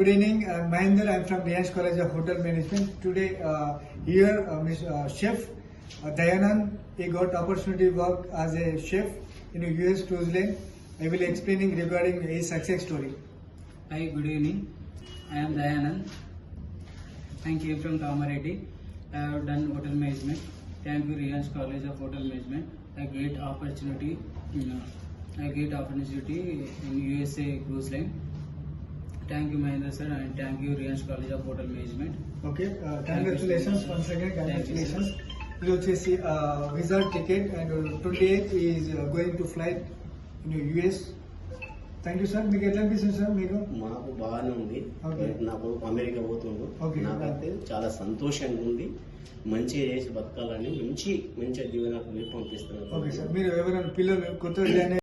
good evening. I'm Mahendra. I'm from Reliance College of Hotel Management. Today, here, Chef Dayanand, he got opportunity to work as a chef in a US cruise line. I will explaining regarding his success story. Hi, good evening. I am Dayanand. I came from Kamareddy. I have done hotel management. Thank you, Reliance College of Hotel Management. I get opportunity in USA cruise line. Thank you, Mahendra sir, and thank you, Reliance College of Hotel Management. Okay, congratulations once again. Congratulations. You వచ్చేసి visa ticket and 28th is going to flight in US. Thank you sir. మీకు ఎట్లా అనిపిస్తుంది sir? మీకు మాకు బాగానే ఉంది. Okay. నా కొడుకు అమెరికా పోతుండు. Okay. నాకైతే చాలా సంతోషంగా ఉంది. మంచిగా చేసి బతకాలని మంచి దీవెన పంపిస్తున్నాను. Okay sir. మీరు ఎవరైనా పిల్లలు కొత్త